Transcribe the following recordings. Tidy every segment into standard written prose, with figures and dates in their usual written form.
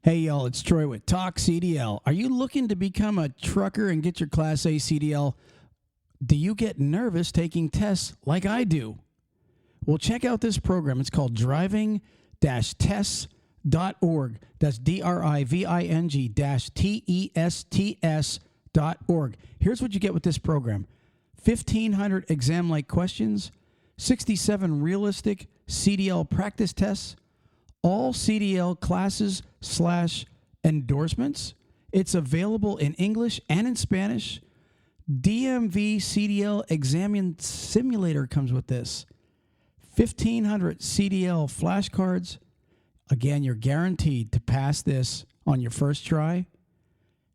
Hey, y'all, it's Troy with Talk CDL. Are you looking to become a trucker and get your Class A CDL? Do you get nervous taking tests like I do? Well, check out this program. It's called driving-tests.org. That's driving-tests.org. Here's what you get with this program. 1,500 exam-like questions, 67 realistic CDL practice tests, all CDL classes/endorsements. It's available in English and in Spanish. DMV CDL Examine Simulator comes with this. 1,500 CDL flashcards. Again, you're guaranteed to pass this on your first try.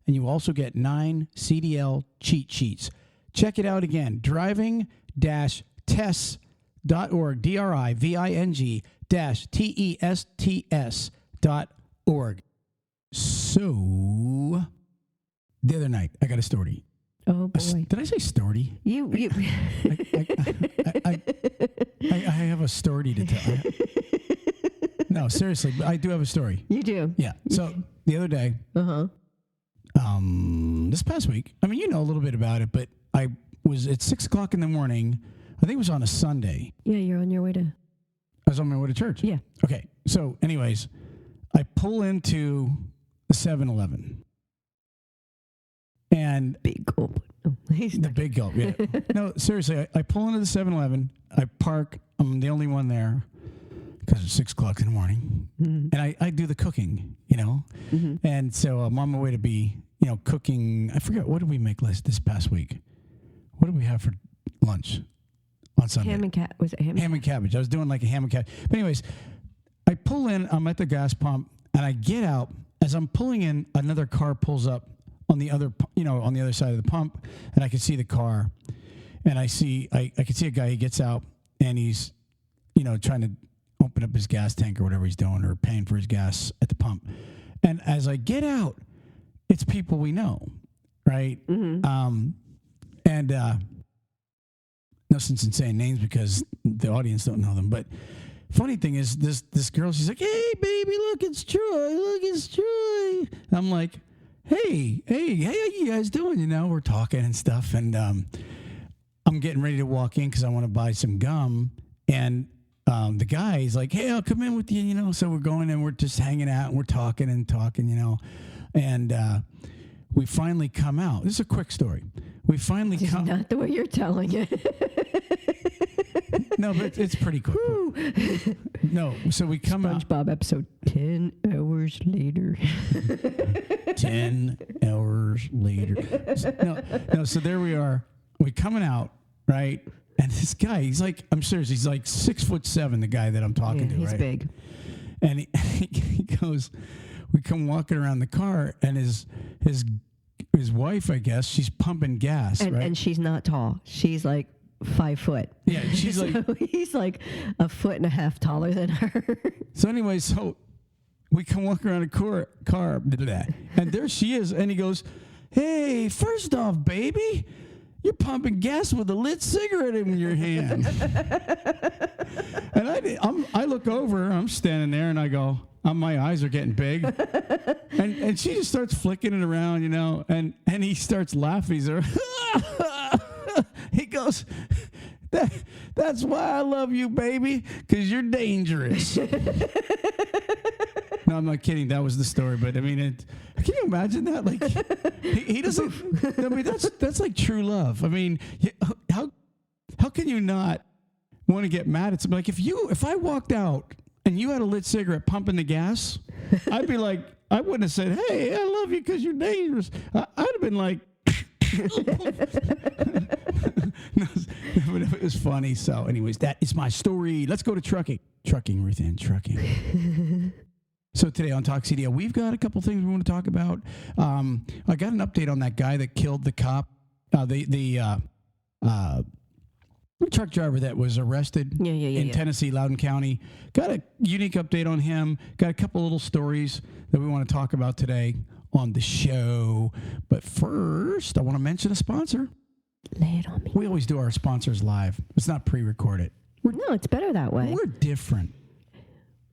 And you also get 9 CDL cheat sheets. Check it out again. Driving-tests.org. driving-tests.org. So, the other night, I got a story. Oh, boy. Did I say story? You. I have a story to tell. No, seriously, I do have a story. You do? Yeah. So, the other day, this past week, I mean, you know a little bit about it, but I was at 6 o'clock in the morning. I think it was on a Sunday. Yeah, you're on your way to... I was on my way to church. Yeah. Okay. So, anyways, I pull into the 7-Eleven. And big gulp. Oh, the big gulp, yeah. No, seriously, I pull into the 7-Eleven. I park. I'm the only one there because it's 6 o'clock in the morning. Mm-hmm. And I do the cooking, you know. Mm-hmm. And so I'm on my way to be, you know, cooking. I forget, what did we make this past week? What did we have for lunch on Sunday? Was it ham and cabbage? I was doing like a ham and cabbage. But anyways, I pull in. I'm at the gas pump, and I get out. As I'm pulling in, another car pulls up on the other, you know, on the other side of the pump, and I can see the car, and I can see a guy. He gets out, and he's, you know, trying to open up his gas tank or whatever he's doing, or paying for his gas at the pump. And as I get out, it's people we know, right? Mm-hmm. No sense in saying names because the audience don't know them. But funny thing is, this girl, she's like, "Hey, baby, look, it's Troy. Look, it's Troy." And I'm like, Hey, how you guys doing? You know, we're talking and stuff, and I'm getting ready to walk in because I want to buy some gum, and the guy, he's like, "Hey, I'll come in with you," you know. So we're going and we're just hanging out and we're talking, you know, and we finally come out. This is a quick story. We finally come. Not the way you're telling it. No, but it's pretty quick. No, so we come out. SpongeBob episode 10 hours later. 10 hours later. No, so there we are. We're coming out, right? And this guy, he's like, I'm serious, he's like 6'7", the guy that I'm talking to, he's right? Big. And he goes, we come walking around the car, and his wife, I guess, she's pumping gas, right? And she's not tall. She's like 5 foot. Yeah, she's so like... he's like 1.5 feet taller than her. So anyway, we come walk around a car, and there she is, and he goes, "Hey, first off, baby, you're pumping gas with a lit cigarette in your hand." And I look over, I'm standing there, and I go, my eyes are getting big, and she just starts flicking it around, you know, and he starts laughing. He's there. He goes, that's why I love you, baby, because you're dangerous. No, I'm not kidding. That was the story. But I mean, can you imagine that? Like, he doesn't. I mean, that's like true love. I mean, how can you not want to get mad at somebody? Like, if I walked out and you had a lit cigarette pumping the gas, I'd be like, I wouldn't have said, "Hey, I love you because you're dangerous." I'd have been like. No, but it was funny. So anyways, that is my story. Let's go to trucking, Ruth Ann, trucking. So today on Talk CDL, we've got a couple things we want to talk about. I got an update on that guy that killed the cop, the truck driver that was arrested in Tennessee, Loudoun County. Got a unique update on him. Got a couple little stories that we want to talk about today on the show. But first, I want to mention a sponsor. Lay it on me. We always do our sponsors live. It's not pre-recorded. No, it's better that way. We're different.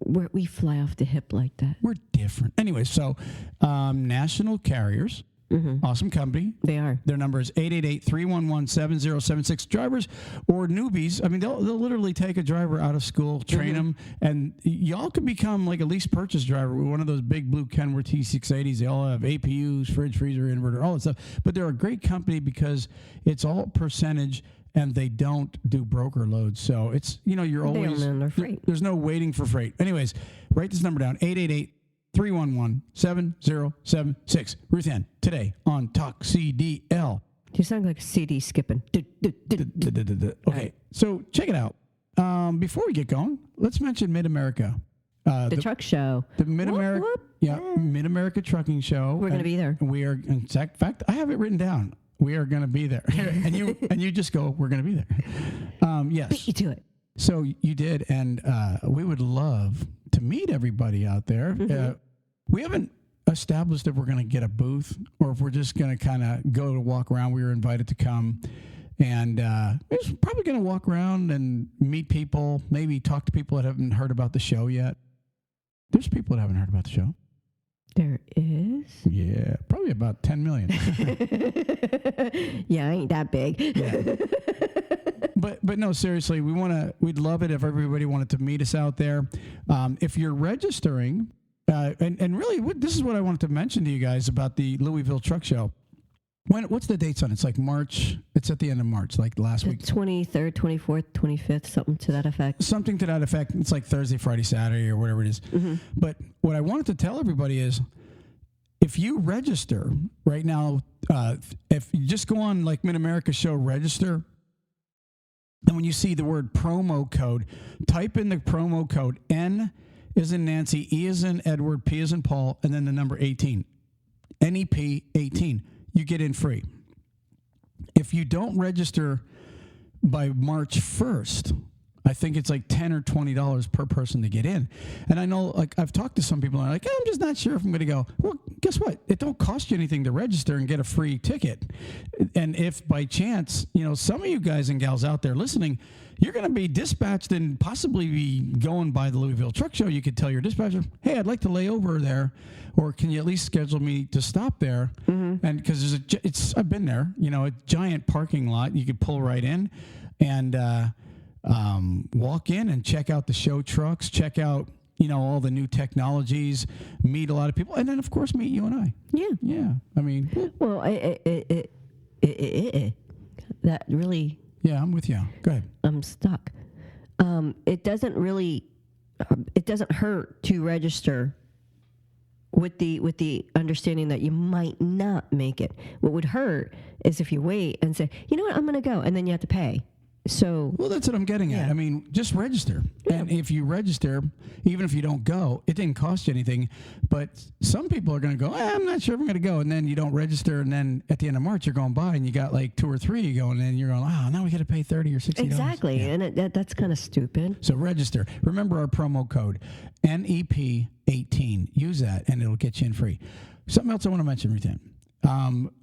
We fly off the hip like that. We're different. Anyway, so national carriers, awesome company. They are. Their number is 888-311-7076. Drivers or newbies, I mean, they'll literally take a driver out of school, train them, and y'all can become like a lease purchase driver with one of those big blue Kenworth T680s. They all have APUs, fridge, freezer, inverter, all that stuff. But they're a great company because it's all percentage, and they don't do broker loads. So it's, you're always, don't own their freight. There's no waiting for freight. Anyways, write this number down, 888-311-7076. Ruth Ann, today on Talk CDL. You sound like a CD skipping. Okay, so check it out. Before we get going, let's mention Mid-America. The truck show. The Mid-America, Mid-America Trucking Show. We're going to be there. We are, in fact, I have it written down. We are going to be there. and you just go, we're going to be there. Yes. Beat you to it. So you did, and we would love to meet everybody out there. We haven't established if we're going to get a booth or if we're just going to kind of go to walk around. We were invited to come, and we're just probably going to walk around and meet people, maybe talk to people that haven't heard about the show yet. There's people that haven't heard about the show. There is? Yeah, probably about 10 million. Yeah, I ain't that big. Yeah. But no, seriously, we'd love it if everybody wanted to meet us out there. If you're registering, and really, this is what I wanted to mention to you guys about the Louisville Truck Show. What's the dates on it? It's like March. It's at the end of March, like last week. 23rd, 24th, 25th, something to that effect. Something to that effect. It's like Thursday, Friday, Saturday, or whatever it is. But what I wanted to tell everybody is, if you register right now, if you just go on like Mid-America Show register, and when you see the word promo code, type in the promo code N as in Nancy, E as in Edward, P as in Paul, and then the number 18. NEP 18. You get in free. If you don't register by March 1st, I think it's like $10 or $20 per person to get in. And I know, like, I've talked to some people and they're like, I'm just not sure if I'm going to go. Well, guess what? It don't cost you anything to register and get a free ticket. And if by chance, some of you guys and gals out there listening, you're going to be dispatched and possibly be going by the Louisville Truck Show, you could tell your dispatcher, hey, I'd like to lay over there, or can you at least schedule me to stop there? And because I've been there, a giant parking lot, you could pull right in and walk in and check out the show trucks, check out, all the new technologies, meet a lot of people, and then of course meet you and I. Yeah. I mean, well, that really. Yeah, I'm with you. Go ahead. I'm stuck. It doesn't hurt to register with the understanding that you might not make it. What would hurt is if you wait and say, you know what, I'm going to go, and then you have to pay. So, well, that's what I'm getting at. I mean, just register. Yeah. And if you register, even if you don't go, it didn't cost you anything. But some people are going to go, I'm not sure if I'm going to go. And then you don't register. And then at the end of March, you're going by and you got like 2 or 3 going. And you're going, now we got to pay $30 or $60. Exactly. Yeah. And that's kind of stupid. So register. Remember our promo code, NEP18. Use that and it'll get you in free. Something else I want to mention, Ruth.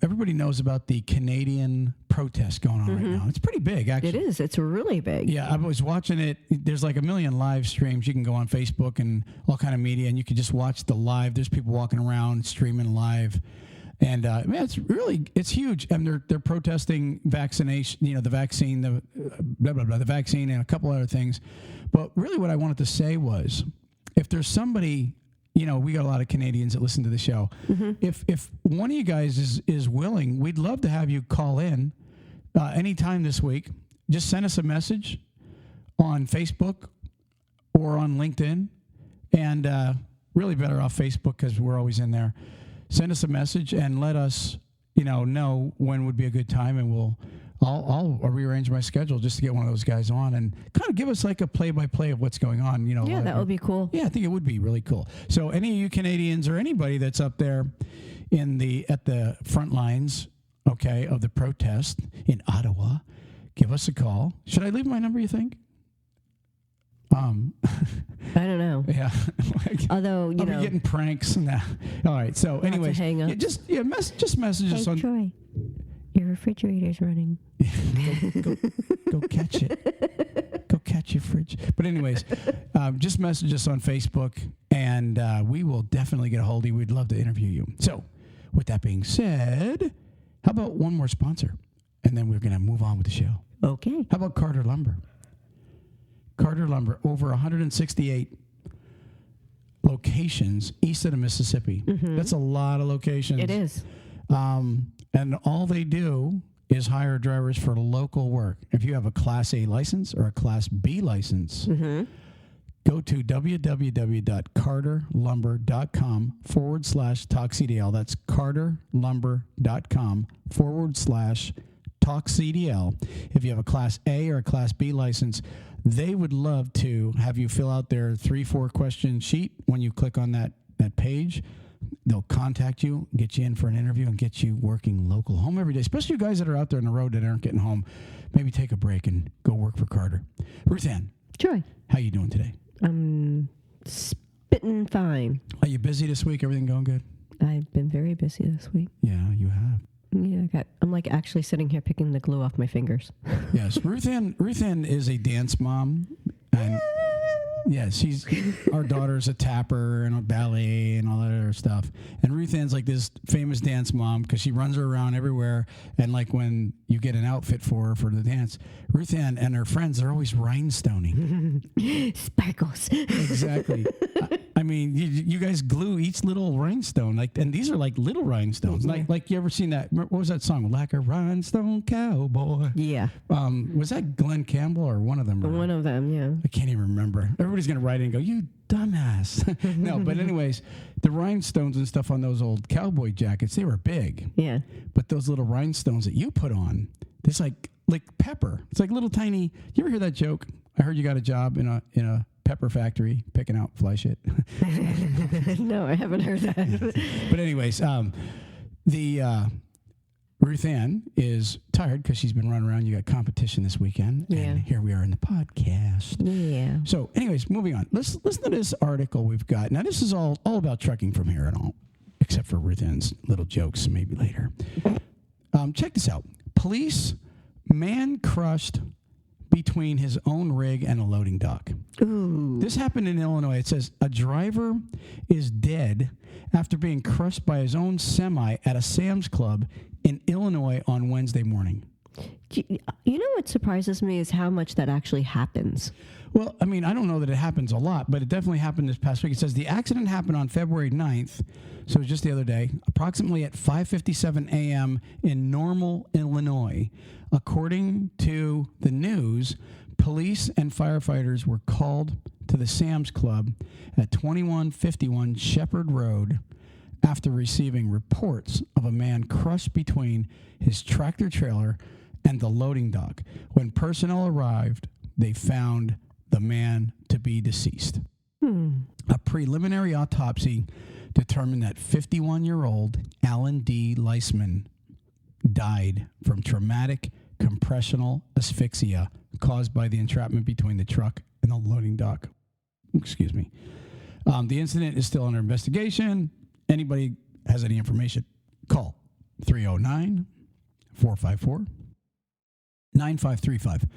Everybody knows about the Canadian protest going on right now. It's pretty big, actually. It is. It's really big. Yeah, I was watching it. There's like 1 million live streams. You can go on Facebook and all kind of media, and you can just watch the live. There's people walking around streaming live, and man, it's huge. And they're protesting vaccination. The vaccine, the the vaccine, and a couple other things. But really, what I wanted to say was, if there's somebody. We got a lot of Canadians that listen to the show. If one of you guys is willing, we'd love to have you call in anytime this week. Just send us a message on Facebook or on LinkedIn, and really better off Facebook because we're always in there. Send us a message and let us know when would be a good time, and I'll rearrange my schedule just to get one of those guys on and kind of give us like a play-by-play of what's going on. Yeah, that would be cool. Yeah, I think it would be really cool. So any of you Canadians or anybody that's up there at the front lines, okay, of the protest in Ottawa, give us a call. Should I leave my number, you think? I don't know. Yeah. Although, I'll be getting pranks and that. All right. So anyway, hang up. just message us on. Troy, your refrigerator's running. Go catch it. Go catch catch your fridge. But anyways, just message us on Facebook, and we will definitely get a hold of you. We'd love to interview you. So with that being said, how about one more sponsor? And then we're going to move on with the show. Okay. How about Carter Lumber? Carter Lumber, over 168 locations east of the Mississippi. Mm-hmm. That's a lot of locations. It is. And all they do is hire drivers for local work. If you have a Class A license or a Class B license, go to www.carterlumber.com/TalkCDL. That's carterlumber.com/TalkCDL. If you have a Class A or a Class B license, they would love to have you fill out their 3-4 question sheet. When you click on that page, they'll contact you, get you in for an interview, and get you working local home every day. Especially you guys that are out there on the road that aren't getting home. Maybe take a break and go work for Carter. Ruth Ann. Joy. How you doing today? I'm spitting fine. Are you busy this week? Everything going good? I've been very busy this week. Yeah, you have. Yeah, I'm like actually sitting here picking the glue off my fingers. Yes, Ruth Ann is a dance mom, and she's our daughter's a tapper and a ballet and all that other stuff. And Ruth Ann's like this famous dance mom because she runs her around everywhere. And like when you get an outfit for her for the dance, Ruth Ann and her friends are always rhinestoning. Sparkles. Exactly. I mean, you guys glue each little rhinestone, and these are like little rhinestones. Like you ever seen that? What was that song? Like a rhinestone cowboy. Yeah. Was that Glenn Campbell or one of them? One of them, yeah. I can't even remember. Everybody's gonna write in and go, "You dumbass." No, but anyways, the rhinestones and stuff on those old cowboy jackets, they were big. Yeah. But those little rhinestones that you put on, it's like pepper. It's like little tiny. You ever hear that joke? I heard you got a job in a pepper factory picking out fly shit. No, I haven't heard that. But anyways, Ruth Ann is tired because she's been running around. You got competition this weekend, and here we are in the podcast. Yeah. So, anyways, moving on. Let's listen to this article we've got. Now, this is all about trucking from here and all, except for Ruth Ann's little jokes maybe later. Check this out. Police, man crushed between his own rig and a loading dock. Ooh. This happened in Illinois. It says a driver is dead after being crushed by his own semi at a Sam's Club in Illinois on Wednesday morning. You know what surprises me is how much that actually happens. Well, I mean, I don't know that it happens a lot, but it definitely happened this past week. It says the accident happened on February 9th, so it was just the other day, approximately at 5:57 a.m. in Normal, Illinois. According to the news, police and firefighters were called to the Sam's Club at 2151 Shepherd Road after receiving reports of a man crushed between his tractor trailer and the loading dock. When personnel arrived, they found the man to be deceased. A preliminary autopsy determined that 51-year-old Alan D. Leisman died from traumatic compressional asphyxia caused by the entrapment between the truck and the loading dock. Excuse me. The incident is still under investigation. Anybody has any information, call 309-454-9535.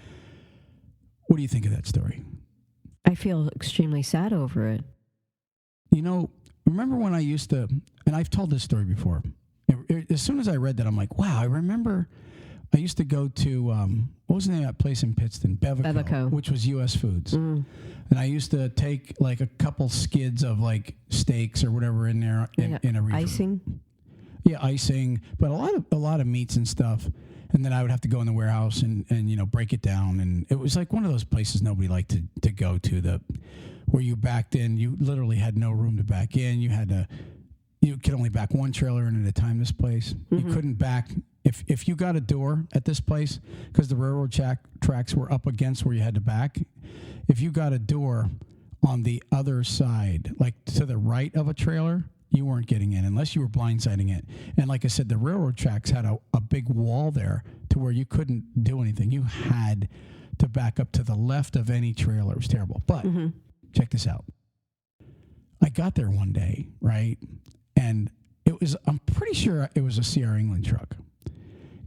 What do you think of that story? I feel extremely sad over it. You know, remember when I used to, and I've told this story before. As soon as I read that, I'm like, wow, I remember I used to go to, what was the name of that place in Pittston? Bevico. Which was U.S. Foods. And I used to take like a couple skids of like steaks or whatever in there in a reefer. Icing? Yeah, icing, but a lot of meats and stuff. And then I would have to go in the warehouse and break it down. And it was like one of those places nobody liked to go to, where you backed in. You literally had no room to back in. You could only back one trailer in at a time, this place. You couldn't back. If you got a door at this place, because the railroad tracks were up against where you had to back, if you got a door on the other side, like to the right of a trailer, you weren't getting in unless you were blindsiding it. And like I said, the railroad tracks had a big wall there to where you couldn't do anything. You had to back up to the left of any trailer. It was terrible. But check this out. I got there one day, right? And I'm pretty sure it was a CR England truck.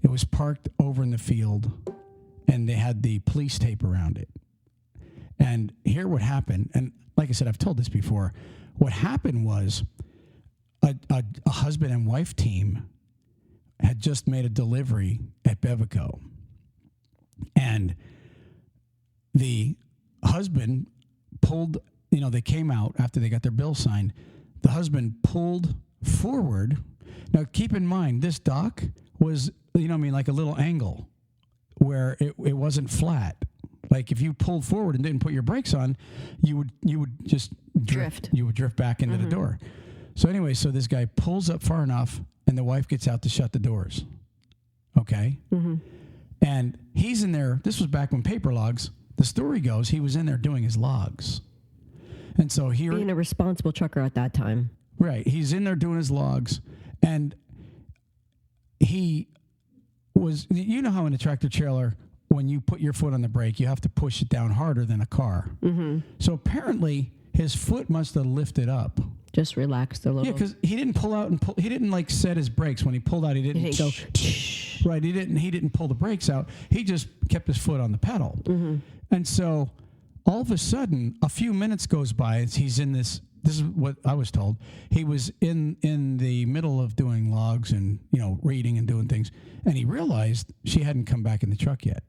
It was parked over in the field, and they had the police tape around it. And here what happened, and like I said, I've told this before. What happened was a husband and wife team had just made a delivery at Bevico. And the husband pulled, they came out after they got their bill signed. The husband pulled forward. Now, keep in mind, this dock was, like a little angle where it wasn't flat. Like if you pulled forward and didn't put your brakes on, you would just drift. You would drift back into the door. So anyway, so this guy pulls up far enough, and the wife gets out to shut the doors. Okay? Mm-hmm. And he's in there. This was back when paper logs. The story goes he was in there doing his logs. And so here... Being a responsible trucker at that time. Right. He's in there doing his logs. And he was... You know how in a tractor trailer, when you put your foot on the brake, you have to push it down harder than a car. Mm-hmm. So apparently, his foot must have lifted up. Just relaxed a little. Yeah, because he didn't pull out and pull. He didn't set his brakes when he pulled out. He didn't go. Right. He didn't pull the brakes out. He just kept his foot on the pedal. Mm-hmm. And so, all of a sudden, a few minutes goes by. As he's in this. This is what I was told. He was in the middle of doing logs and reading and doing things, and he realized she hadn't come back in the truck yet.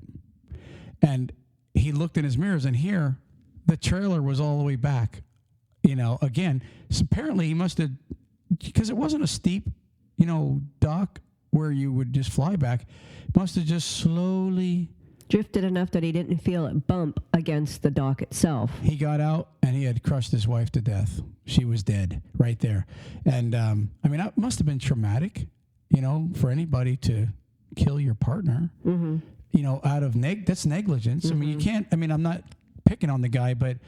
And he looked in his mirrors, and here, the trailer was all the way back. Again, so apparently he must have, because it wasn't a steep, dock where you would just fly back, must have just slowly drifted enough that he didn't feel it bump against the dock itself. He got out and he had crushed his wife to death. She was dead right there. And that must have been traumatic, for anybody to kill your partner, out of that's negligence. Mm-hmm. I mean, you can't, I'm not picking on the guy, but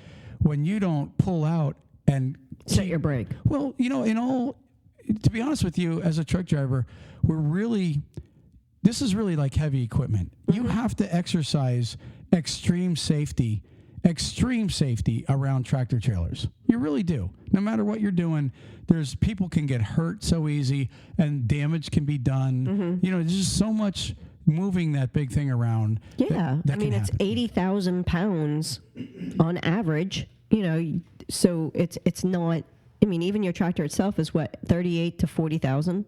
when you don't pull out and set your brake. Well, to be honest with you, as a truck driver, this is really like heavy equipment. Mm-hmm. You have to exercise extreme safety around tractor trailers. You really do. No matter what you're doing, people can get hurt so easy and damage can be done. Mm-hmm. There's just so much moving that big thing around. Yeah. It's 80,000 pounds on average, so it's not, even your tractor itself is what, 38 to 40,000?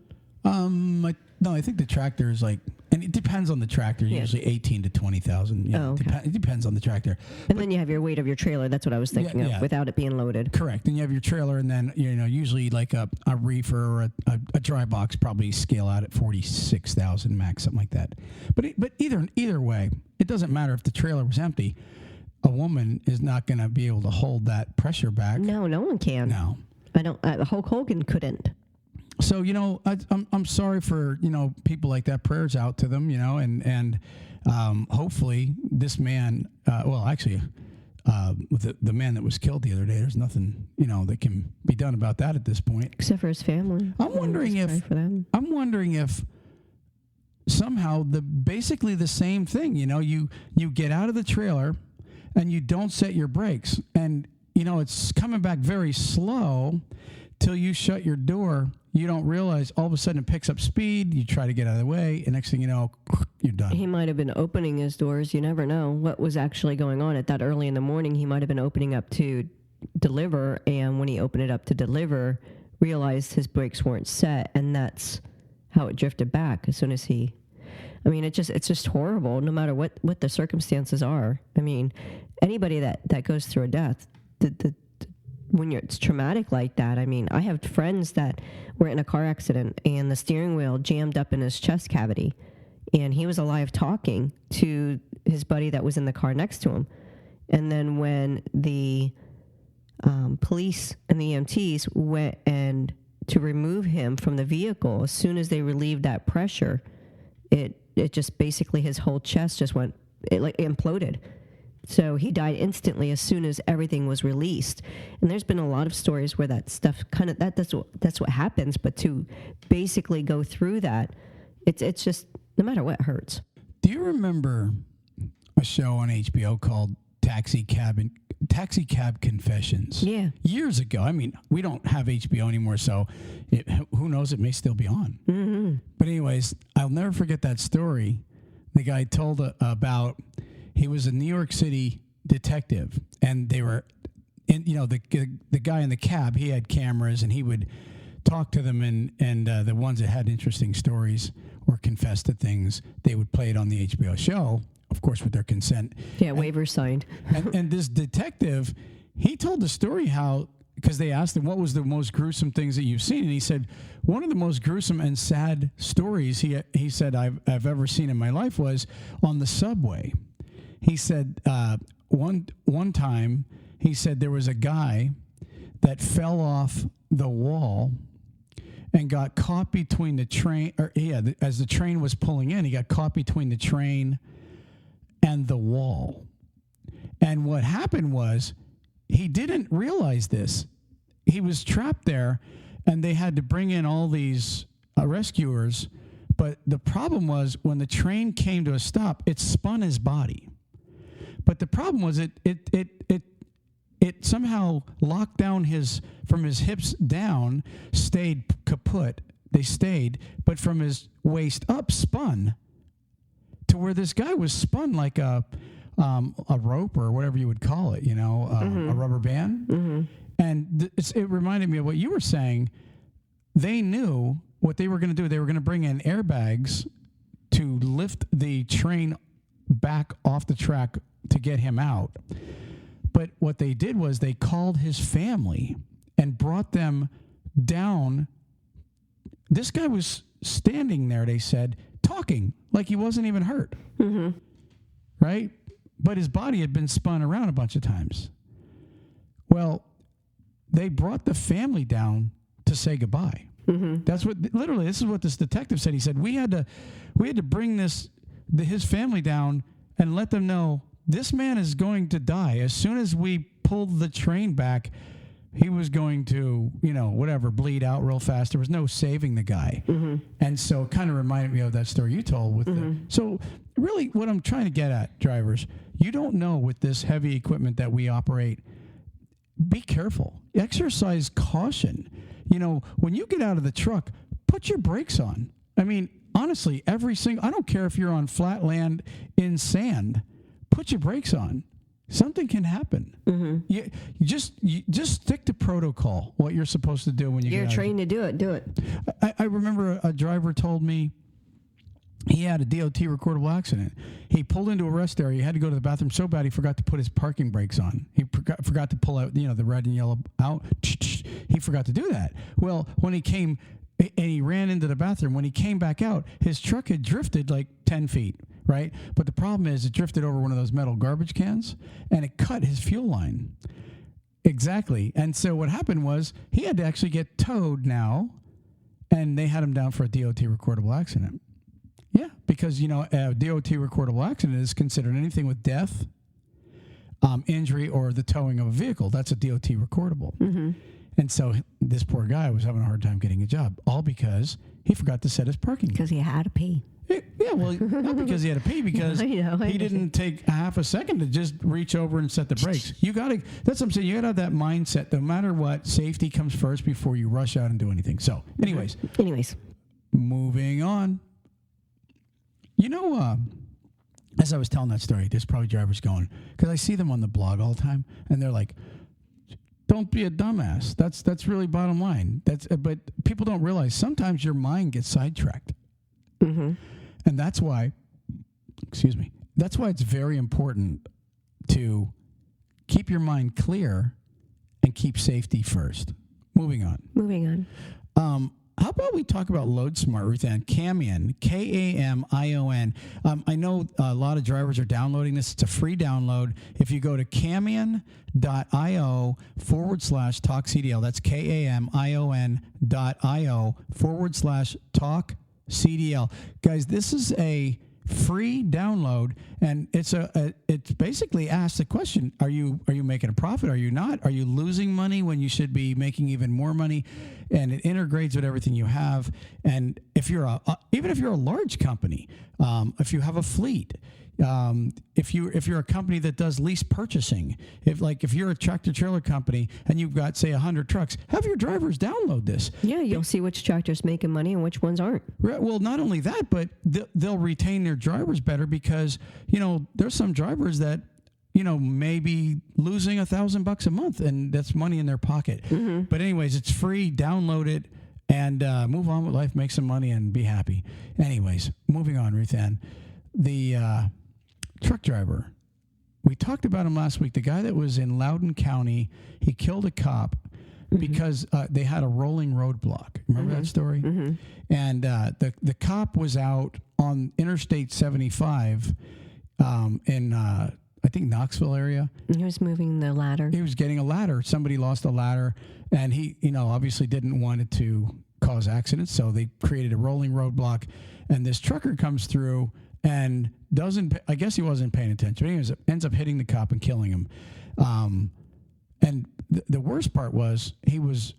No, I think the tractor is and it depends on the tractor, usually 18 to 20,000. Oh, okay. It depends on the tractor. And then you have your weight of your trailer. That's what I was thinking of, without it being loaded. Correct. And you have your trailer, and then, usually like a reefer or a dry box probably scale out at 46,000 max, something like that. But either way, it doesn't matter if the trailer was empty. A woman is not going to be able to hold that pressure back. No, no one can. No. Hulk Hogan couldn't. So, I'm sorry for, people like that. Prayers out to them, and hopefully this man, the man that was killed the other day, there's nothing, that can be done about that at this point. Except for his family. I'm wondering if somehow basically the same thing, you get out of the trailer and you don't set your brakes, and, it's coming back very slow till you shut your door. You don't realize all of a sudden it picks up speed. You try to get out of the way, and next thing you know, you're done. He might have been opening his doors. You never know what was actually going on at that early in the morning. He might have been opening up to deliver, and when he opened it up to deliver, realized his brakes weren't set, and that's how it drifted back. As soon as it's just horrible. No matter what the circumstances are. Anybody that goes through a death, when it's traumatic like that, I have friends that were in a car accident and the steering wheel jammed up in his chest cavity, and he was alive talking to his buddy that was in the car next to him. And then when the police and the EMTs went and to remove him from the vehicle, as soon as they relieved that pressure, it just basically his whole chest just went, it imploded. So he died instantly as soon as everything was released. And there's been a lot of stories where that stuff that's what happens. But to basically go through that, it's just, no matter what, hurts. Do you remember a show on HBO called Taxi Cab Confessions? Yeah. Years ago. We don't have HBO anymore, so who knows, it may still be on. Mm-hmm. But anyways, I'll never forget that story. The guy told about, he was a New York City detective, and they were, and the guy in the cab, he had cameras, and he would talk to them, and the ones that had interesting stories or confessed to things, they would play it on the HBO show, of course, with their consent. Yeah, waivers signed. And this detective, he told the story how, because they asked him what was the most gruesome things that you've seen, and he said one of the most gruesome and sad stories he said I've ever seen in my life was on the subway. He said one time, he said there was a guy that fell off the wall and got caught between the train, as the train was pulling in, he got caught between the train and the wall. And what happened was, he didn't realize this. He was trapped there, and they had to bring in all these rescuers. But the problem was, when the train came to a stop, it spun his body. But the problem was, it somehow locked down from his hips down, stayed kaput. They stayed, but from his waist up, spun to where this guy was spun like a rope or whatever you would call it, a rubber band. Mm-hmm. And it reminded me of what you were saying. They knew what they were going to do. They were going to bring in airbags to lift the train back off the track to get him out. But what they did was they called his family and brought them down. This guy was standing there, they said, talking like he wasn't even hurt. Mm-hmm. Right? But his body had been spun around a bunch of times. Well, they brought the family down to say goodbye. Mm-hmm. That's what, literally, this is what this detective said. He said, we had to bring his family down and let them know this man is going to die. As soon as we pulled the train back, he was going to, bleed out real fast. There was no saving the guy. Mm-hmm. And so it kind of reminded me of that story you told with so really what I'm trying to get at, drivers, you don't know with this heavy equipment that we operate, be careful. Exercise caution. When you get out of the truck, put your brakes on. I mean, honestly, I don't care if you're on flat land in sand, put your brakes on. Something can happen. Mm-hmm. You just stick to protocol, what you're supposed to do when you're trained to do it. I remember a driver told me he had a DOT recordable accident. He pulled into a rest area. He had to go to the bathroom so bad he forgot to put his parking brakes on. He forgot to pull out, the red and yellow out. He forgot to do that. Well, when he came and he ran into the bathroom, when he came back out, his truck had drifted like 10 feet. Right? But the problem is it drifted over one of those metal garbage cans and it cut his fuel line. Exactly. And so what happened was he had to actually get towed now, and they had him down for a DOT recordable accident. Yeah, because, a DOT recordable accident is considered anything with death, injury, or the towing of a vehicle. That's a DOT recordable. Mm-hmm. And so this poor guy was having a hard time getting a job, all because he forgot to set his parking. Because he had to pee. Yeah, well, not because he had to pee, because he didn't take a half a second to just reach over and set the brakes. That's what I'm saying. You got to have that mindset. No matter what, safety comes first before you rush out and do anything. So, anyways, moving on. As I was telling that story, there's probably drivers going, because I see them on the blog all the time, and they're like, don't be a dumbass. That's really bottom line. But people don't realize sometimes your mind gets sidetracked. Mm-hmm. And that's why it's very important to keep your mind clear and keep safety first. Moving on. How about we talk about Load Smart, Ruth Ann? Kamion, Kamion. I know a lot of drivers are downloading this. It's a free download. If you go to Kamion.io/TalkCDL, that's KAMION.io/TalkCDL. Guys, this is a free download, and it's basically asks the question: Are you making a profit? Are you not? Are you losing money when you should be making even more money? And it integrates with everything you have. And if you're even if you're a large company, if you have a fleet, if you're a company that does lease purchasing, if you're a tractor trailer company and you've got, say, 100 trucks, have your drivers download this. Yeah, you'll see which tractor's making money and which ones aren't. Well, not only that, but they'll retain their drivers better, because there's some drivers that maybe losing $1,000 a month, and that's money in their pocket. But anyways, it's free. Download it and move on with life, make some money, and be happy. Anyways, moving on, Ruth Ann. The truck driver, we talked about him last week. The guy that was in Loudoun County, he killed a cop because they had a rolling roadblock. Remember that story? And the cop was out on Interstate 75 in I think Knoxville area. He was moving the ladder. He was getting a ladder. Somebody lost a ladder, and he, obviously didn't want it to cause accidents, so they created a rolling roadblock. And this trucker comes through and I guess he wasn't paying attention. He ends up hitting the cop and killing him. And the worst part was he was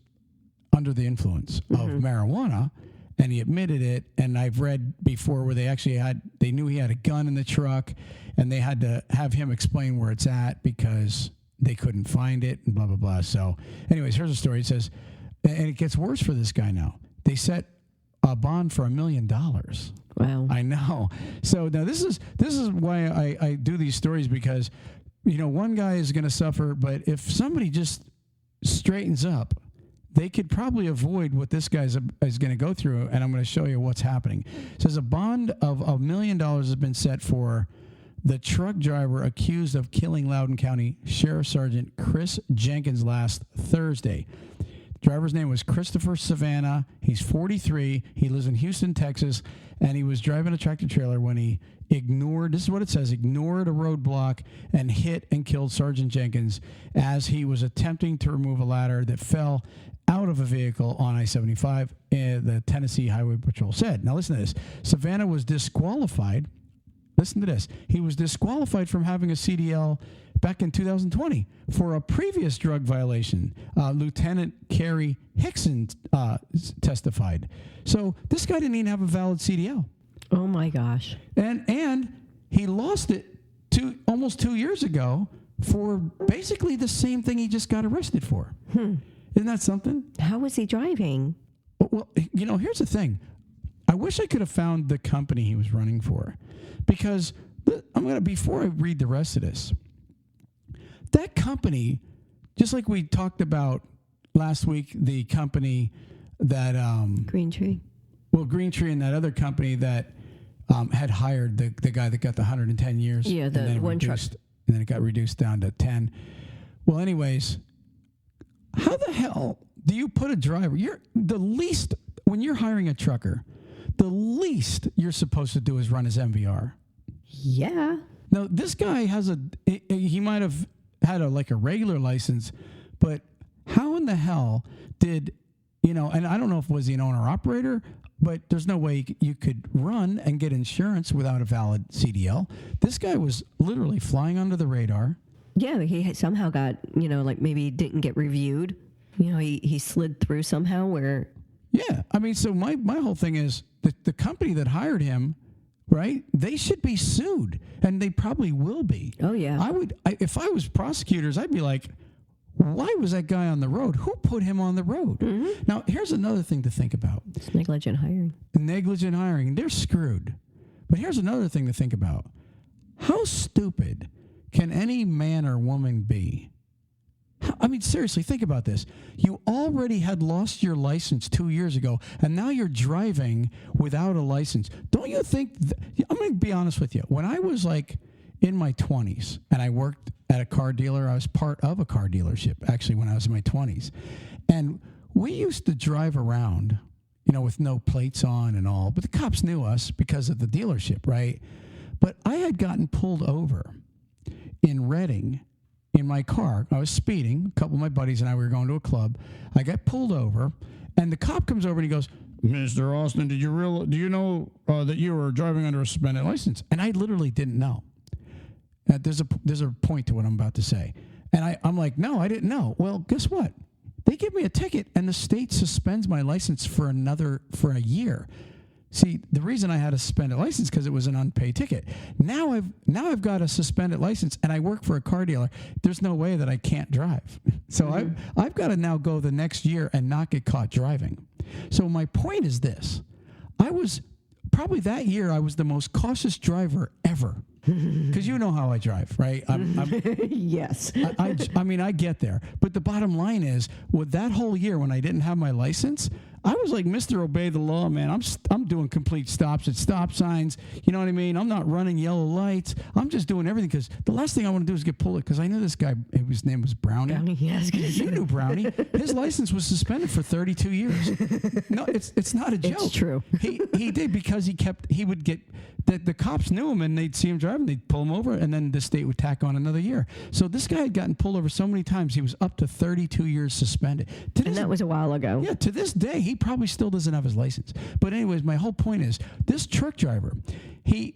under the influence of marijuana, and he admitted it. And I've read before where they knew he had a gun in the truck, and they had to have him explain where it's at because they couldn't find it, and blah, blah, blah. So anyways, here's a story. It says, and it gets worse for this guy now. They set a bond for $1 million. Wow. I know. So now this is why I do these stories, because, one guy is going to suffer, but if somebody just straightens up, they could probably avoid what this guy is going to go through, and I'm going to show you what's happening. It says a bond of $1 million has been set for the truck driver accused of killing Loudoun County Sheriff Sergeant Chris Jenkins last Thursday. The driver's name was Christopher Savannah. He's 43. He lives in Houston, Texas, and he was driving a tractor trailer when he ignored a roadblock and hit and killed Sergeant Jenkins as he was attempting to remove a ladder that fell out of a vehicle on I-75, the Tennessee Highway Patrol said. Now listen to this. Savannah was disqualified. Listen to this. He was disqualified from having a CDL back in 2020 for a previous drug violation. Lieutenant Kerry Hickson testified. So this guy didn't even have a valid CDL. Oh my gosh. And he lost it almost 2 years ago for basically the same thing he just got arrested for. Isn't that something? How was he driving? Well, here's the thing. I wish I could have found the company he was running for, because before I read the rest of this, that company, just like we talked about last week, the company that Green Tree. Well, Green Tree and that other company that had hired the guy that got the 110 years. Yeah, the one truck. And then it got reduced down to 10. Well, anyways, how the hell do you put a driver? When you're hiring a trucker, the least you're supposed to do is run his MVR. Yeah. Now, this guy he might have had a regular license, but how in the hell did, and I don't know if was he an owner-operator, but there's no way you could run and get insurance without a valid CDL. This guy was literally flying under the radar. Yeah, he somehow got, maybe didn't get reviewed. He slid through somehow where... Yeah, so my whole thing is the company that hired him, right? They should be sued, and they probably will be. Oh yeah. If I was prosecutors, I'd be like, why was that guy on the road? Who put him on the road? Mm-hmm. Now, here's another thing to think about. It's negligent hiring. Negligent hiring. They're screwed. But here's another thing to think about. How stupid can any man or woman be? Seriously, think about this. You already had lost your license 2 years ago, and now you're driving without a license. Don't you think... I'm going to be honest with you. When I was in my 20s and I worked at a car dealer, I was part of a car dealership, actually, when I was in my 20s. And we used to drive around, with no plates on and all. But the cops knew us because of the dealership, right? But I had gotten pulled over in Reading in my car. I was speeding. A couple of my buddies and I were going to a club. I got pulled over, and the cop comes over and he goes, "Mr. Austin, do you know that you were driving under a suspended license?" And I literally didn't know. There's a point to what I'm about to say. And I'm like, no, I didn't know. Well, guess what? They give me a ticket, and the state suspends my license for a year. See, the reason I had a suspended license because it was an unpaid ticket. Now I've got a suspended license, and I work for a car dealer. There's no way that I can't drive. So I've got to now go the next year and not get caught driving. So my point is this. Probably that year I was the most cautious driver ever. because you know how I drive, right? Yes. I mean, I get there. But the bottom line is, with that whole year when I didn't have my license, I was like Mr. Obey the Law, man. I'm doing complete stops at stop signs. You know what I mean? I'm not running yellow lights. I'm just doing everything because the last thing I want to do is get pulled because I knew this guy, his name was Brownie. Brownie, yes. You knew Brownie. His license was suspended for 32 years. No, it's not a joke. It's true. He did because he would get, the cops knew him and they'd see him driving, they'd pull him over, and then the state would tack on another year. So this guy had gotten pulled over so many times, he was up to 32 years suspended. And that was a while ago. Yeah, to this day, he probably still doesn't have his license. But anyways, my whole point is, this truck driver, he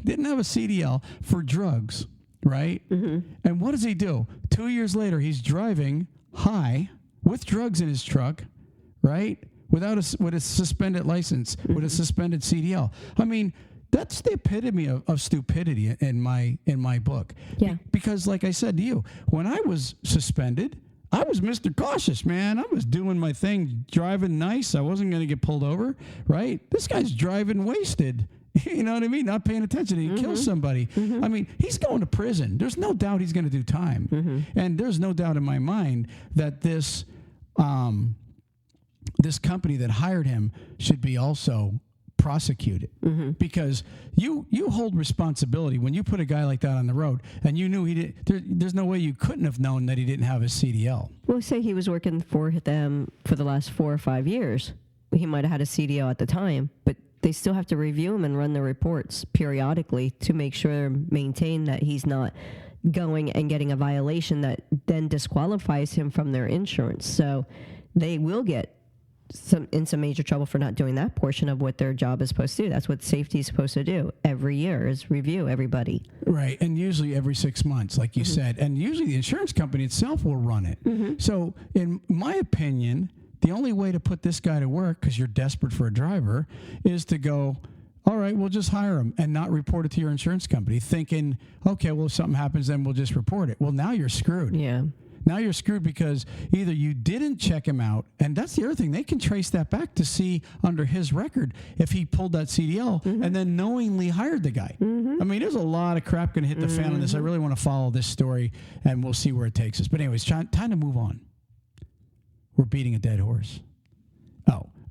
didn't have a CDL for drugs, right? Mm-hmm. And what does he do? 2 years later, he's driving high with drugs in his truck, right? With a suspended license, with a suspended CDL. I mean, that's the epitome of stupidity in my book. Yeah. Because like I said to you, when I was suspended, I was Mr. Cautious, man. I was doing my thing, driving nice. I wasn't going to get pulled over, right? This guy's driving wasted. You know what I mean? Not paying attention. He kills somebody. I mean, he's going to prison. There's no doubt he's going to do time. And there's no doubt in my mind that this company that hired him should be also prosecuted, because you hold responsibility when you put a guy like that on the road and you knew he did. There's no way you couldn't have known that he didn't have his CDL. Well, say he was working for them for the last 4 or 5 years. He might have had a CDL at the time, but they still have to review him and run the reports periodically to make sure, maintain that he's not going and getting a violation that then disqualifies him from their insurance. So they will get some major trouble for not doing that portion of what their job is supposed to do. That's what safety is supposed to do every year, is review everybody. Right, and usually every 6 months, like you said, and usually the insurance company itself will run it. So in my opinion, the only way to put this guy to work, because you're desperate for a driver, is to go, all right, we'll just hire him and not report it to your insurance company, thinking, okay, well, if something happens, then we'll just report it. Well, now you're screwed. Yeah. Now you're screwed because either you didn't check him out, and that's the other thing. They can trace that back to see under his record if he pulled that CDL and then knowingly hired the guy. I mean, there's a lot of crap going to hit the fan on this. I really want to follow this story, and we'll see where it takes us. But anyways, time to move on. We're beating a dead horse.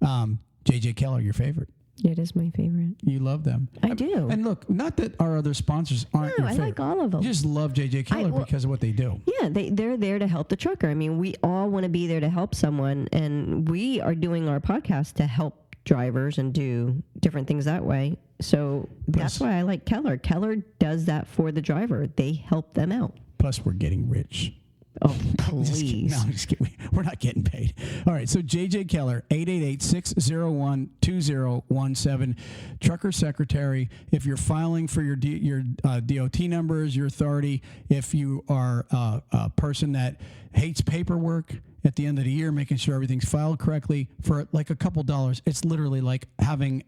JJ Keller, your favorite. It is my favorite. You love them. I do. And look, not that our other sponsors aren't your favorite. I like all of them. You just love JJ Keller because of what they do. Yeah, they're there to help the trucker. I mean, we all want to be there to help someone, and we are doing our podcast to help drivers and do different things that way. So that's why I like Keller. Keller does that for the driver. They help them out. Plus, we're getting rich. Oh, please. I'm just kidding. We're not getting paid. All right. So JJ Keller, 888-601-2017. Trucker Secretary. If you're filing for your DOT numbers, your authority, if you are a person that hates paperwork at the end of the year, making sure everything's filed correctly for like a couple dollars, it's literally like having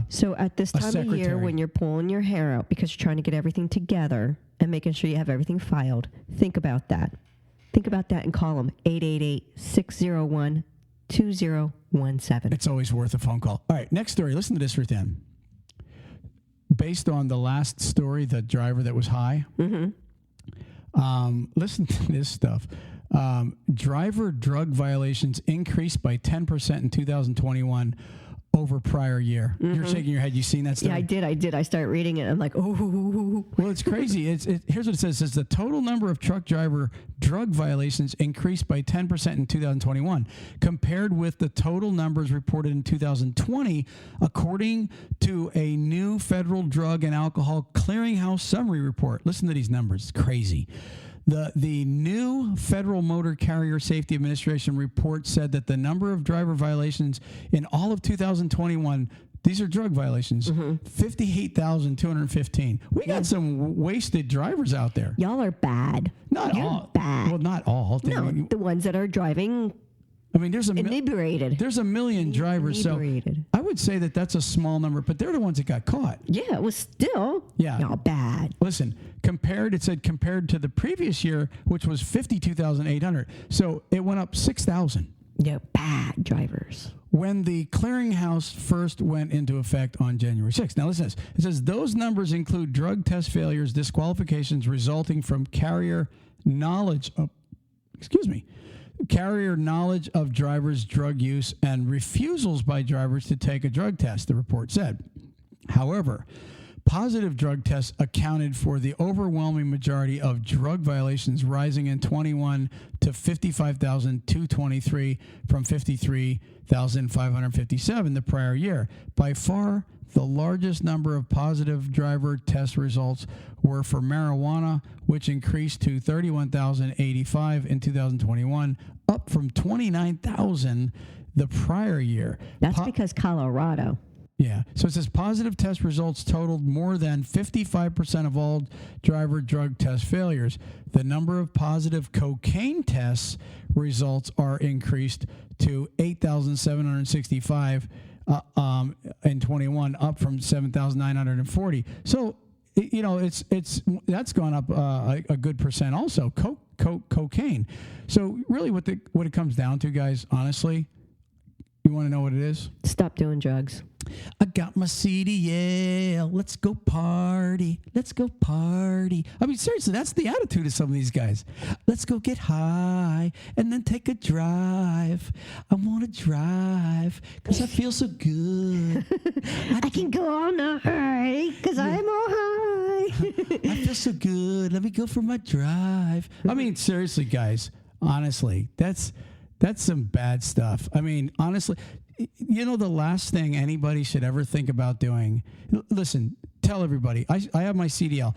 so at this time of year when you're pulling your hair out because you're trying to get everything together and making sure you have everything filed, think about that. Think about that and call them 888-601-2017. It's always worth a phone call. All right, next story. Listen to this, Ruth Ann. Based on the last story, the driver that was high, listen to this stuff. Driver drug violations increased by 10% in 2021 over prior year. You're shaking your head. You seen that story? Yeah, I did. I started reading it. I'm like, oh. Well, it's crazy. Here's what it says. It says the total number of truck driver drug violations increased by 10% in 2021 compared with the total numbers reported in 2020, according to a new federal drug and alcohol clearinghouse summary report. Listen to these numbers. It's crazy. The new Federal Motor Carrier Safety Administration report said that the number of driver violations in all of 2021, these are drug violations, 58,215. We got some wasted drivers out there. Y'all are bad. You're all. Bad. Well, not all. No, the ones that are driving. I mean, there's inebriated. There's a million drivers, so I would say that that's a small number, but they're the ones that got caught. Yeah, it was still y'all bad. Listen, compared to the previous year, which was 52,800, so it went up 6,000. Yeah, bad drivers. When the clearinghouse first went into effect on January 6th. Now listen to this. It says those numbers include drug test failures, disqualifications resulting from carrier knowledge of drivers' drug use and refusals by drivers to take a drug test, the report said. However, positive drug tests accounted for the overwhelming majority of drug violations, rising in 21 to 55,223 from 53,557 the prior year. By far, the largest number of positive driver test results were for marijuana, which increased to 31,085 in 2021, up from 29,000 the prior year. That's because Colorado. Yeah. So it says positive test results totaled more than 55% of all driver drug test failures. The number of positive cocaine tests results are increased to 8,765 in 21, up from 7,940. So, it's that's gone up a good percent also. Cocaine. So really what it comes down to, guys, honestly, you want to know what it is? Stop doing drugs. I got my CDL. Let's go party. Let's go party. I mean, seriously, that's the attitude of some of these guys. Let's go get high and then take a drive. I want to drive because I feel so good. I can go all night because I'm all high. I feel so good. Let me go for my drive. I mean, seriously, guys, honestly, that's some bad stuff. I mean, honestly, the last thing anybody should ever think about doing, listen, tell everybody, I have my CDL.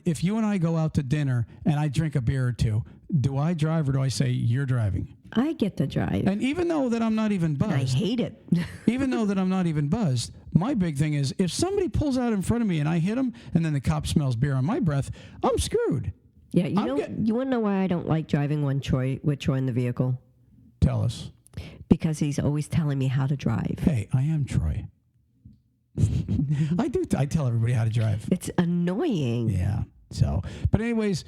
If you and I go out to dinner and I drink a beer or two, do I drive or do I say you're driving? I get to drive. And even though that I'm not even buzzed. I hate it. Even though that I'm not even buzzed, my big thing is if somebody pulls out in front of me and I hit them and then the cop smells beer on my breath, I'm screwed. Yeah, you want to know why I don't like driving with Troy in the vehicle? Tell us. Because he's always telling me how to drive. Hey, I am Troy. I tell everybody how to drive. It's annoying. Yeah. So, but anyways,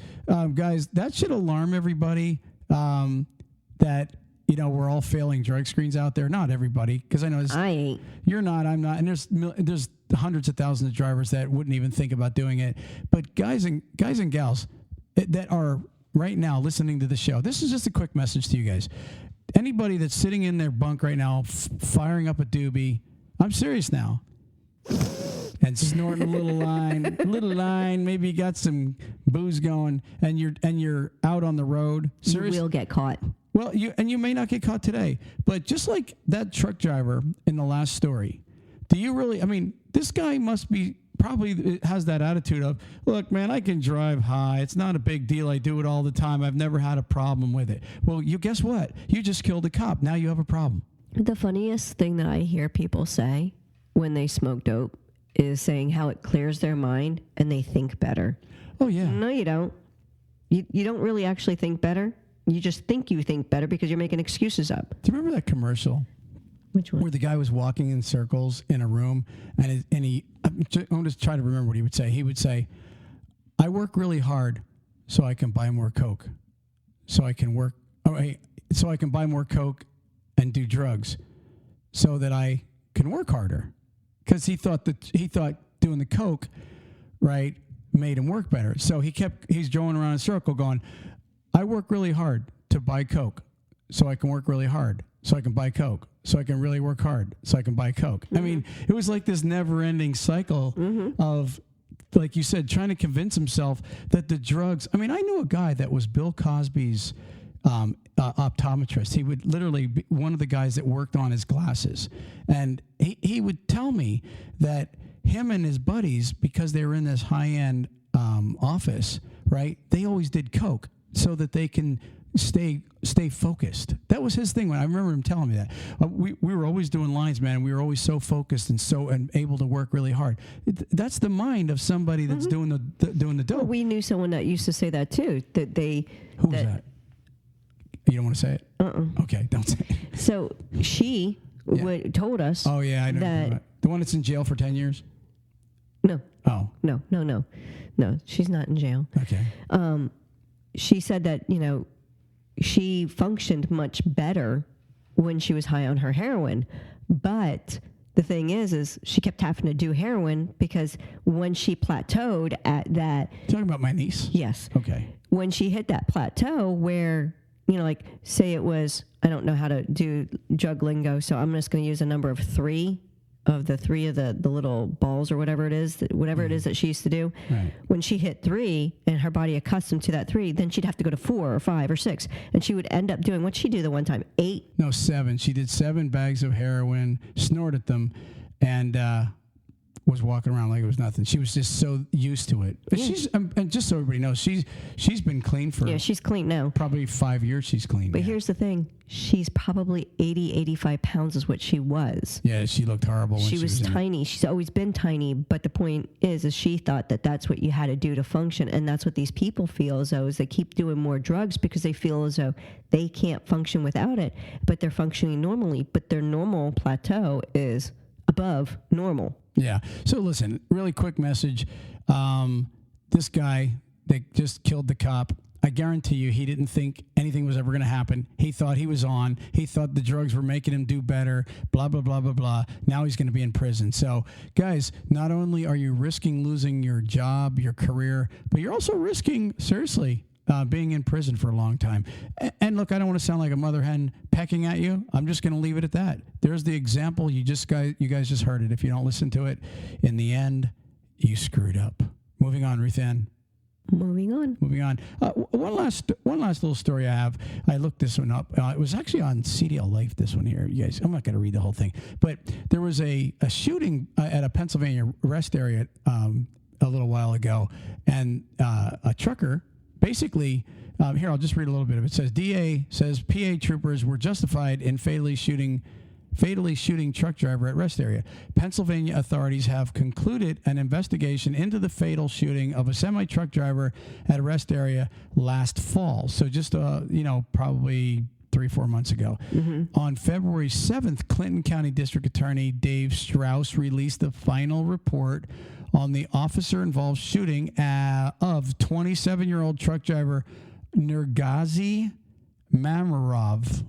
guys, that should alarm everybody that, we're all failing drug screens out there. Not everybody, because I know I ain't. You're not, I'm not. And there's hundreds of thousands of drivers that wouldn't even think about doing it. But guys and gals that are right now listening to the show, this is just a quick message to you guys. Anybody that's sitting in their bunk right now, firing up a doobie, I'm serious now, and snorting a little line, maybe you got some booze going, and you're out on the road. Seriously? You will get caught. Well, you may not get caught today, but just like that truck driver in the last story, do you really? I mean, this guy must be. Probably has that attitude of, look, man, I can drive high. It's not a big deal. I do it all the time. I've never had a problem with it. Well, guess what? You just killed a cop. Now you have a problem. The funniest thing that I hear people say when they smoke dope is saying how it clears their mind and they think better. Oh, yeah. No, you don't. You don't really actually think better. You just think you think better because you're making excuses up. Do you remember that commercial? Which one? Where the guy was walking in circles in a room, and I'm just trying to remember what he would say. He would say, I work really hard so I can buy more Coke. So I can buy more Coke and do drugs so that I can work harder. Because he thought doing the Coke, right, made him work better. So he's going around in a circle going, I work really hard to buy Coke so I can work really hard so I can buy Coke. So I can really work hard so I can buy Coke. Mm-hmm. I mean, it was like this never-ending cycle of, like you said, trying to convince himself that the drugs. I mean, I knew a guy that was Bill Cosby's optometrist. He would literally be one of the guys that worked on his glasses. And he would tell me that him and his buddies, because they were in this high-end office, right, they always did Coke so that they can stay focused. That was his thing. When I remember him telling me that we were always doing lines, man. And we were always so focused and able to work really hard. That's the mind of somebody that's doing the dope. Well, we knew someone that used to say that too. Who was that? You don't want to say it? Okay, don't say it. So she told us. Oh yeah, I know that. The one that's in jail for 10 years. No. Oh. No. She's not in jail. Okay. She said that she functioned much better when she was high on her heroin. But the thing is she kept having to do heroin because when she plateaued at that... Talking about my niece? Yes. Okay. When she hit that plateau where, you know, like say it was, I don't know how to do drug lingo, so I'm just going to use a number of 3 of the little balls or whatever it is that she used to do. Right. When she hit 3 and her body accustomed to that 3, then she'd have to go to 4 or 5 or 6. And she would end up doing, what'd she do the one time? 8? No, 7. She did 7 bags of heroin, snorted them, and was walking around like it was nothing. She was just so used to it. But she's, and just so everybody knows, she's been clean for... Yeah, she's clean now. Probably 5 years she's clean. But here's the thing. She's probably 80, 85 pounds is what she was. Yeah, she looked horrible when she was tiny. She's always been tiny. But the point is she thought that that's what you had to do to function. And that's what these people feel as though is they keep doing more drugs because they feel as though they can't function without it. But they're functioning normally. But their normal plateau is above normal. Yeah. So listen, really quick message. This guy that just killed the cop, I guarantee you he didn't think anything was ever going to happen. He thought he was on. He thought the drugs were making him do better, blah, blah, blah, blah, blah. Now he's going to be in prison. So, guys, not only are you risking losing your job, your career, but you're also risking, seriously, being in prison for a long time. And look, I don't want to sound like a mother hen pecking at you. I'm just going to leave it at that. There's the example. You guys just heard it. If you don't listen to it, in the end, you screwed up. Moving on, Ruth Ann. Moving on. One last little story I have. I looked this one up. It was actually on CDL Life, this one here. You guys, I'm not going to read the whole thing. But there was a shooting at a Pennsylvania rest area a little while ago. And a trucker... Basically, here, I'll just read a little bit of it. It says, DA says PA troopers were justified in fatally shooting truck driver at rest area. Pennsylvania authorities have concluded an investigation into the fatal shooting of a semi-truck driver at a rest area last fall. So just, probably 3-4 months ago. Mm-hmm. On February 7th, Clinton County District Attorney Dave Strauss released the final report on the officer-involved shooting of 27-year-old truck driver Nurgazy Mamyrov.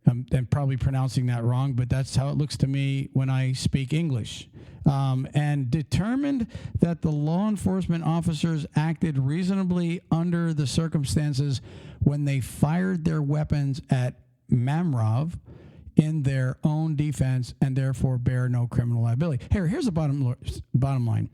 I'm probably pronouncing that wrong, but that's how it looks to me when I speak English. And determined that the law enforcement officers acted reasonably under the circumstances when they fired their weapons at Mamyrov in their own defense and therefore bear no criminal liability. Here's the bottom line,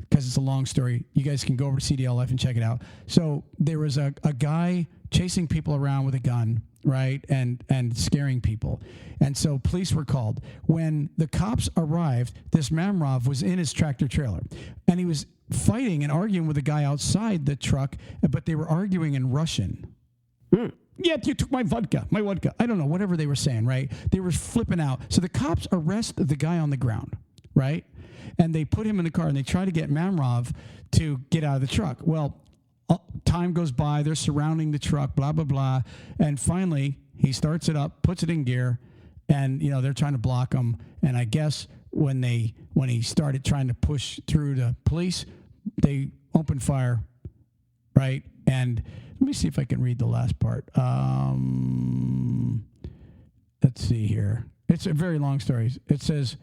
because it's a long story. You guys can go over to CDL Life and check it out. So there was a guy chasing people around with a gun, right, and scaring people. And so police were called. When the cops arrived, this Mamyrov was in his tractor trailer, and he was fighting and arguing with a guy outside the truck, but they were arguing in Russian. Yeah, you took my vodka. I don't know, whatever they were saying, right? They were flipping out. So the cops arrest the guy on the ground, right? And they put him in the car, and they try to get Mamyrov to get out of the truck. Well, time goes by. They're surrounding the truck, blah, blah, blah. And finally, he starts it up, puts it in gear, and, they're trying to block him. And I guess when he started trying to push through the police, they opened fire, right? And let me see if I can read the last part. Let's see here. It's a very long story. It says,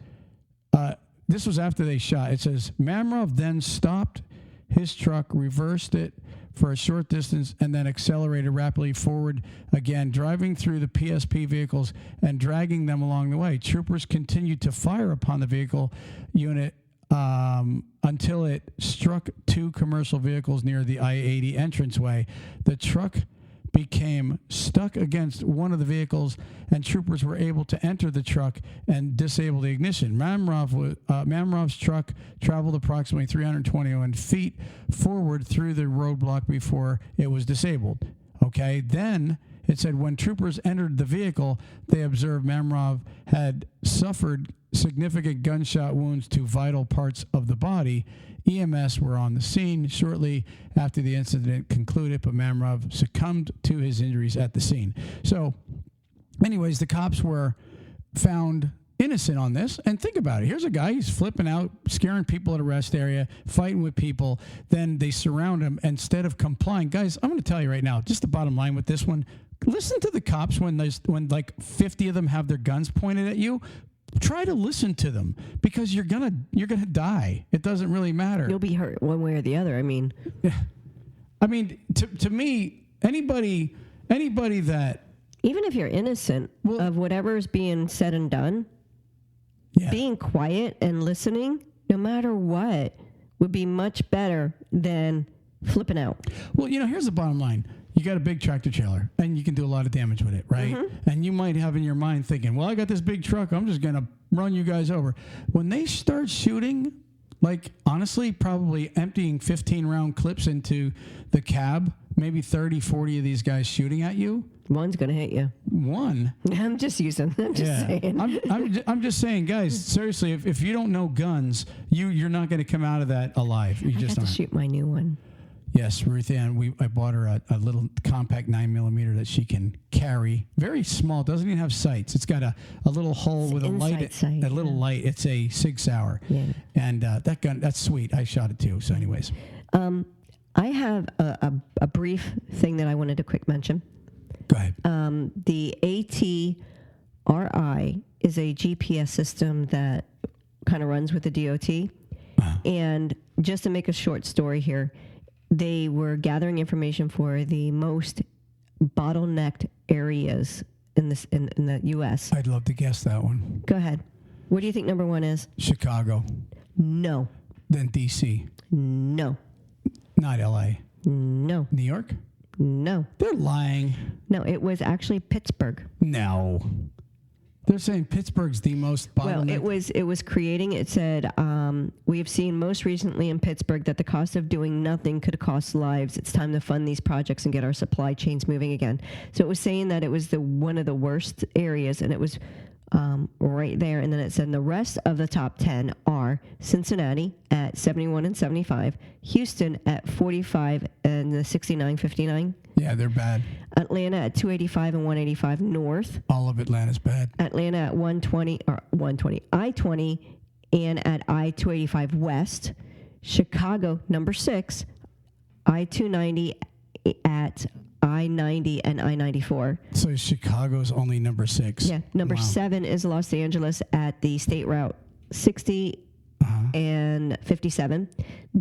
this was after they shot. It says, Mamyrov then stopped his truck, reversed it for a short distance, and then accelerated rapidly forward again, driving through the PSP vehicles and dragging them along the way. Troopers continued to fire upon the vehicle unit until it struck 2 commercial vehicles near the I-80 entranceway. The truck became stuck against one of the vehicles, and troopers were able to enter the truck and disable the ignition. Mamyrov's truck traveled approximately 321 feet forward through the roadblock before it was disabled. Okay, then it said when troopers entered the vehicle, they observed Mamyrov had suffered significant gunshot wounds to vital parts of the body. EMS were on the scene shortly after the incident concluded, but Mamyrov succumbed to his injuries at the scene. So, anyways, the cops were found innocent on this. And think about it. Here's a guy, he's flipping out, scaring people at a rest area, fighting with people. Then they surround him. Instead of complying, guys, I'm going to tell you right now, just the bottom line with this one, listen to the cops when like 50 of them have their guns pointed at you. Try to listen to them because you're gonna die. It doesn't really matter. You'll be hurt one way or the other. I mean, to me, anybody that, even if you're innocent of whatever's being said and done, being quiet and listening, no matter what, would be much better than flipping out. Well, here's the bottom line. You got a big tractor trailer, and you can do a lot of damage with it, right? Mm-hmm. And you might have in your mind thinking, well, I got this big truck. I'm just going to run you guys over. When they start shooting, like, honestly, probably emptying 15-round clips into the cab, maybe 30, 40 of these guys shooting at you. One's going to hit you. One? I'm just saying. I'm just saying, guys, seriously, if you don't know guns, you're not going to come out of that alive. You just got to shoot my new one. Yes, Ruth Ann, I bought her a little compact 9mm that she can carry. Very small, doesn't even have sights. It's got a little hole with a light, little light. It's a Sig Sauer. Yeah. And that gun, that's sweet. I shot it too. So anyways. I have a brief thing that I wanted to quick mention. Go ahead. The ATRI is a GPS system that kind of runs with the DOT. And just to make a short story here, they were gathering information for the most bottlenecked areas in the U.S. I'd love to guess that one. Go ahead. What do you think number one is? Chicago. No. Then D.C. No. Not L.A. No. New York? No. They're lying. No, it was actually Pittsburgh. No. They're saying Pittsburgh's the most bottleneck. Well, it was creating. It said we have seen most recently in Pittsburgh that the cost of doing nothing could cost lives. It's time to fund these projects and get our supply chains moving again. So it was saying that it was one of the worst areas, and it was right there. And then it said the rest of the top 10 are Cincinnati at 71 and 75, Houston at 45 and the 69.59. Yeah, they're bad. Atlanta at 285 and 185 north. All of Atlanta's bad. Atlanta at 120 I-20 and at I-285 west. Chicago number 6, I-290 at I-90 and I-94. So Chicago's only number 6. Yeah, number 7 is Los Angeles at the State Route 60 and 57.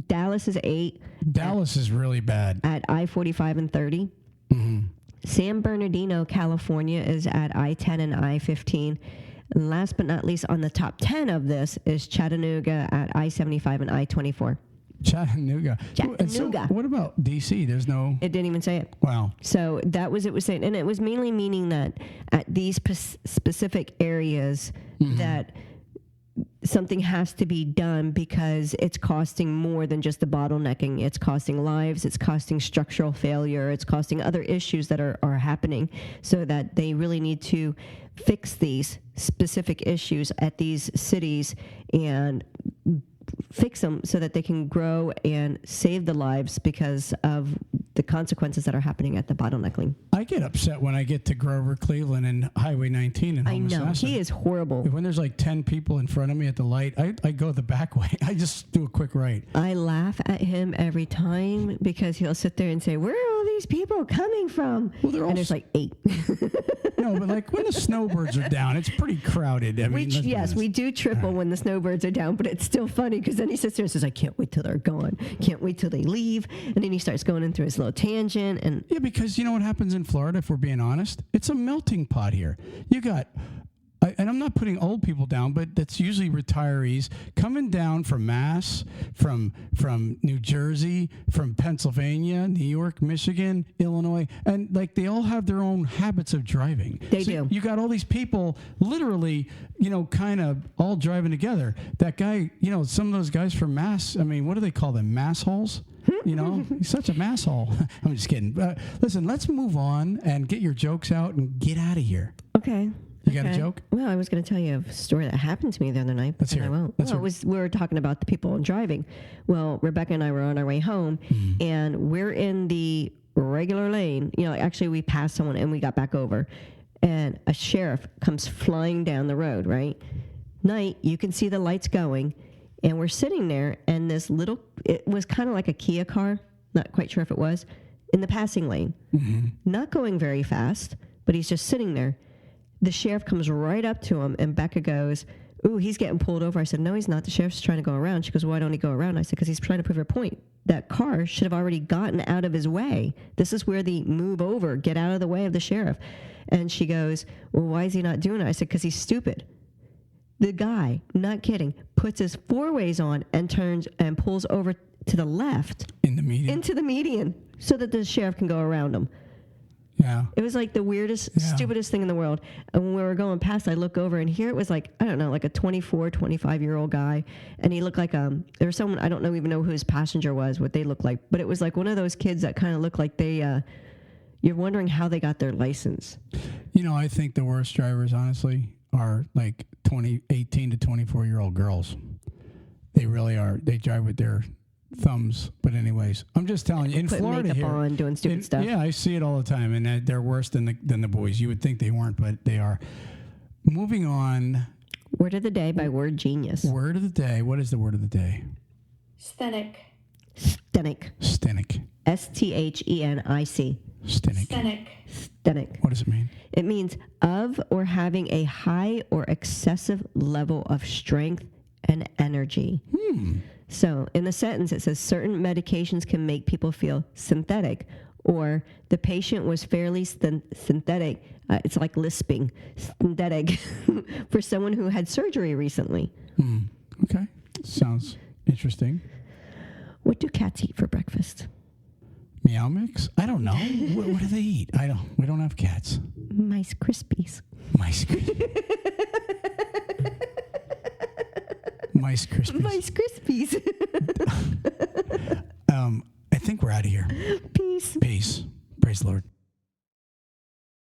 Dallas is 8. Dallas is really bad. At I-45 and 30. Mm-hmm. San Bernardino, California is at I-10 and I-15. And last but not least on the top 10 of this is Chattanooga at I-75 and I-24. Chattanooga. So what about D.C.? There's no... It didn't even say it. Wow. So that was it was saying. And it was mainly meaning that at these specific areas that something has to be done because it's costing more than just the bottlenecking. It's costing lives. It's costing structural failure. It's costing other issues that are happening, so that they really need to fix these specific issues at these cities and fix them so that they can grow and save the lives because of the consequences that are happening at the bottlenecking. I get upset when I get to Grover, Cleveland, and Highway 19 in Homosassa. He is horrible. When there's like 10 people in front of me at the light, I go the back way. I just do a quick right. I laugh at him every time because he'll sit there and say, "Where are all these people coming from?" Well, and there's like 8. No, but like when the snowbirds are down, it's pretty crowded. I mean, we do triple when the snowbirds are down, but it's still funny because then he sits there and says, "I can't wait till they're gone. Can't wait till they leave." And then he starts going in through his little tangent. And yeah, because you know what happens in Florida, if we're being honest? It's a melting pot here. You got... and I'm not putting old people down, but that's usually retirees coming down from Mass, from New Jersey, from Pennslement, New York, Michigan, Illinois, and like they all have their own habits of driving. They do. You got all these people literally, kind of all driving together. That guy, some of those guys from Mass, I mean, what do they call them? Mass holes? He's such a mass hole. I'm just kidding. Listen, let's move on and get your jokes out and get out of here. Okay. You got a joke? Well, I was going to tell you a story that happened to me the other night, but I won't. We were talking about the people driving. Well, Rebecca and I were on our way home, and we're in the regular lane. Actually, we passed someone, and we got back over, and a sheriff comes flying down the road, right? Night, you can see the lights going, and we're sitting there, and it was kind of like a Kia car, not quite sure if it was, in the passing lane, not going very fast, but he's just sitting there. The sheriff comes right up to him, and Becca goes, "Ooh, he's getting pulled over." I said, "No, he's not. The sheriff's trying to go around." She goes, "Why don't he go around?" I said, "Because he's trying to prove her point. That car should have already gotten out of his way. This is where the move over, get out of the way of the sheriff." And she goes, "Well, why is he not doing it?" I said, "Because he's stupid." The guy, not kidding, puts his four-ways on and turns and pulls over to the left In the median. into the median so that the sheriff can go around him. Yeah. It was like the weirdest, stupidest thing in the world. And when we were going past, I look over, and here it was like, I don't know, like a 24, 25-year-old guy. And he looked like, there was someone, I don't know, even know who his passenger was, what they looked like. But it was like one of those kids that kind of looked like they, you're wondering how they got their license. You know, I think the worst drivers, honestly, are like 18 to 24-year-old girls. They really are. They drive with their thumbs. But anyways, I'm just telling you, in Putting Florida makeup here, on, doing stupid stuff. Yeah, I see it all the time, and they're worse than the boys. You would think they weren't, but they are. Moving on. Word of the day by Word Genius. Word of the day. What is the word of the day? Sthenic. Sthenic. Sthenic. STHENIC. Sthenic. Sthenic. Sthenic. What does it mean? It means of or having a high or excessive level of strength and energy. So in the sentence, it says certain medications can make people feel synthetic, or the patient was fairly synthetic. It's like lisping, synthetic, for someone who had surgery recently. Okay. Sounds interesting. What do cats eat for breakfast? Meow mix? I don't know. What do they eat? We don't have cats. Mice Krispies. Mice Krispies. Mice Krispies. Mice Krispies. I think we're out of here. Peace. Peace. Praise the Lord.